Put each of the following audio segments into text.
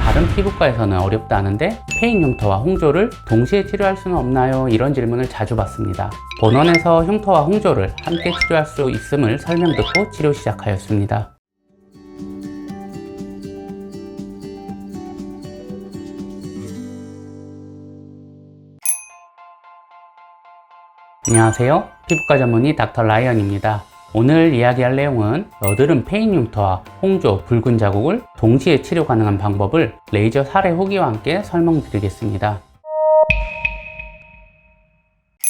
다른 피부과에서는 어렵다는데 페인 흉터와 홍조를 동시에 치료할 수는 없나요? 이런 질문을 자주 받습니다. 본원에서 흉터와 홍조를 함께 치료할 수 있음을 설명 듣고 치료 시작하였습니다. 안녕하세요. 피부과 전문의 닥터 라이언입니다. 오늘 이야기할 내용은 여드름 페인 흉터와 홍조, 붉은 자국을 동시에 치료 가능한 방법을 레이저 사례 후기와 함께 설명드리겠습니다.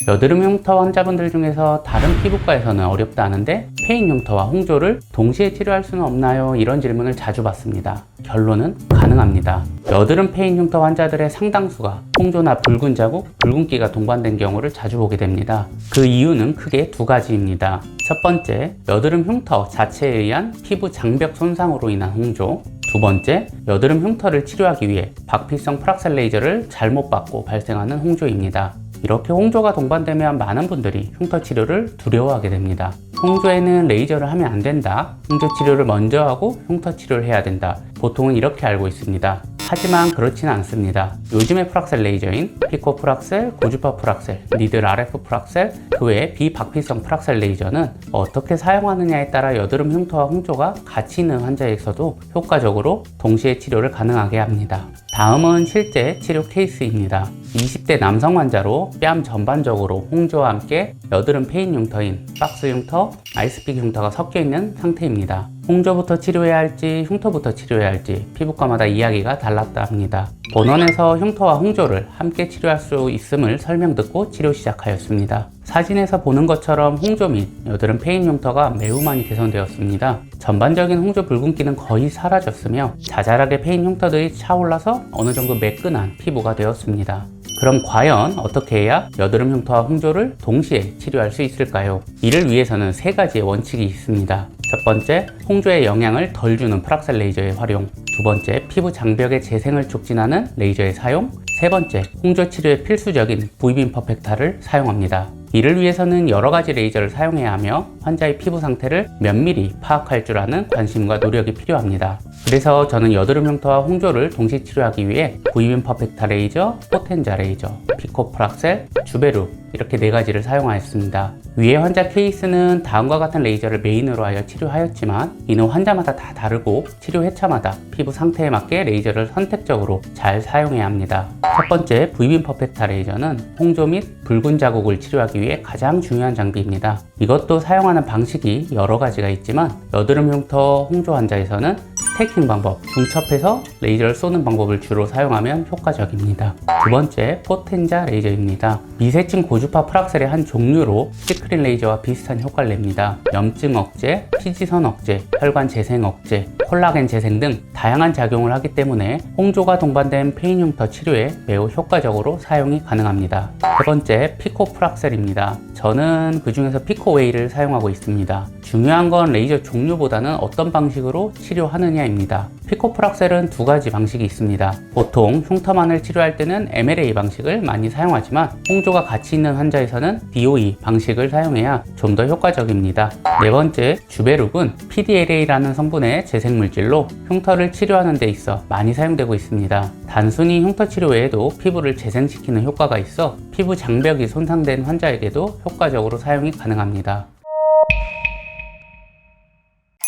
여드름 흉터 환자분들 중에서 다른 피부과에서는 어렵다는데 페인 흉터와 홍조를 동시에 치료할 수는 없나요? 이런 질문을 자주 받습니다. 결론은 가능합니다. 여드름 페인 흉터 환자들의 상당수가 홍조나 붉은 자국, 붉은기가 동반된 경우를 자주 보게 됩니다. 그 이유는 크게 두 가지입니다. 첫 번째, 여드름 흉터 자체에 의한 피부 장벽 손상으로 인한 홍조. 두 번째, 여드름 흉터를 치료하기 위해 박피성 프락셀 레이저를 잘못 받고 발생하는 홍조입니다. 이렇게 홍조가 동반되면 많은 분들이 흉터 치료를 두려워하게 됩니다. 홍조에는 레이저를 하면 안 된다, 홍조 치료를 먼저 하고 흉터 치료를 해야 된다, 보통은 이렇게 알고 있습니다. 하지만 그렇지는 않습니다. 요즘의 프락셀 레이저인 피코 프락셀, 고주파 프락셀, 니들 RF 프락셀, 그 외에 비박피성 프락셀 레이저는 어떻게 사용하느냐에 따라 여드름 흉터와 홍조가 같이 있는 환자에서도 효과적으로 동시에 치료를 가능하게 합니다. 다음은 실제 치료 케이스입니다. 20대 남성 환자로 뺨 전반적으로 홍조와 함께 여드름 페인 흉터인 박스 흉터, 아이스픽 흉터가 섞여 있는 상태입니다. 홍조부터 치료해야 할지 흉터부터 치료해야 할지 피부과마다 이야기가 달랐다 합니다. 본원에서 흉터와 홍조를 함께 치료할 수 있음을 설명 듣고 치료 시작하였습니다. 사진에서 보는 것처럼 홍조 및 여드름 페인 흉터가 매우 많이 개선되었습니다. 전반적인 홍조 붉은기는 거의 사라졌으며 자잘하게 페인 흉터들이 차올라서 어느 정도 매끈한 피부가 되었습니다. 그럼 과연 어떻게 해야 여드름 흉터와 홍조를 동시에 치료할 수 있을까요? 이를 위해서는 세 가지의 원칙이 있습니다. 첫 번째, 홍조에 영향을 덜 주는 프락셀 레이저의 활용. 두 번째, 피부 장벽의 재생을 촉진하는 레이저의 사용. 세 번째, 홍조 치료에 필수적인 V빔 퍼펙타를 사용합니다. 이를 위해서는 여러 가지 레이저를 사용해야 하며 환자의 피부 상태를 면밀히 파악할 줄 아는 관심과 노력이 필요합니다. 그래서 저는 여드름 흉터와 홍조를 동시 치료하기 위해 V빔 퍼펙타 레이저, 포텐자 레이저, 피코 프락셀, 주베룩 이렇게 네 가지를 사용하였습니다. 위의 환자 케이스는 다음과 같은 레이저를 메인으로 하여 치료하였지만 이는 환자마다 다 다르고 치료 회차마다 피부 상태에 맞게 레이저를 선택적으로 잘 사용해야 합니다. 첫 번째, V빔 퍼펙타 레이저는 홍조 및 붉은 자국을 치료하기 위해 가장 중요한 장비입니다. 이것도 사용하는 방식이 여러 가지가 있지만 여드름 흉터 홍조 환자에서는 스태킹 방법, 중첩해서 레이저를 쏘는 방법을 주로 사용하면 효과적입니다. 두 번째, 포텐자 레이저입니다. 미세층 고주파 프락셀의 한 종류로 시크린 레이저와 비슷한 효과를 냅니다. 염증 억제, 피지선 억제, 혈관 재생 억제, 콜라겐 재생 등 다양한 작용을 하기 때문에 홍조가 동반된 페인 흉터 치료에 매우 효과적으로 사용이 가능합니다. 세 번째, 피코 프락셀입니다. 저는 그 중에서 피코웨이를 사용하고 있습니다. 중요한 건 레이저 종류보다는 어떤 방식으로 치료하느냐입니다. 피코 프락셀은 두 가지 방식이 있습니다. 보통 흉터만을 치료할 때는 MLA 방식을 많이 사용하지만 홍조가 같이 있는 환자에서는 DOE 방식을 사용해야 좀 더 효과적입니다. 네 번째, 주베룩은 PDLA라는 성분의 재생물질로 흉터를 치료하는 데 있어 많이 사용되고 있습니다. 단순히 흉터 치료 외에도 피부를 재생시키는 효과가 있어 피부 장벽이 손상된 환자에게도 효과적으로 사용이 가능합니다.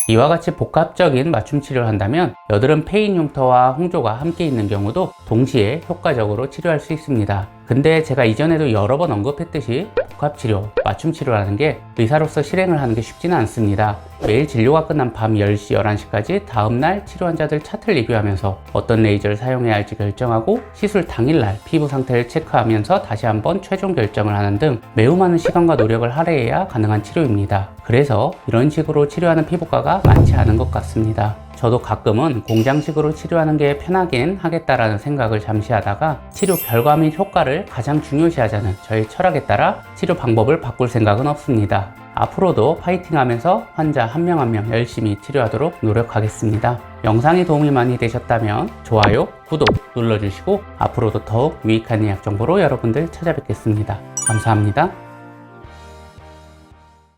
이와 같이 복합적인 맞춤 치료를 한다면 여드름 페인 흉터와 홍조가 함께 있는 경우도 동시에 효과적으로 치료할 수 있습니다. 근데 제가 이전에도 여러 번 언급했듯이 복합치료, 맞춤치료라는 게 의사로서 실행을 하는 게 쉽지는 않습니다. 매일 진료가 끝난 밤 10시, 11시까지 다음날 치료 환자들 차트를 리뷰하면서 어떤 레이저를 사용해야 할지 결정하고 시술 당일날 피부 상태를 체크하면서 다시 한번 최종 결정을 하는 등 매우 많은 시간과 노력을 할애해야 가능한 치료입니다. 그래서 이런 식으로 치료하는 피부과가 많지 않은 것 같습니다. 저도 가끔은 공장식으로 치료하는 게 편하긴 하겠다라는 생각을 잠시 하다가 치료 결과 및 효과를 가장 중요시하자는 저의 철학에 따라 치료 방법을 바꿀 생각은 없습니다. 앞으로도 파이팅하면서 환자 한 명 한 명 열심히 치료하도록 노력하겠습니다. 영상이 도움이 많이 되셨다면 좋아요, 구독 눌러주시고 앞으로도 더욱 유익한 의학 정보로 여러분들 찾아뵙겠습니다. 감사합니다.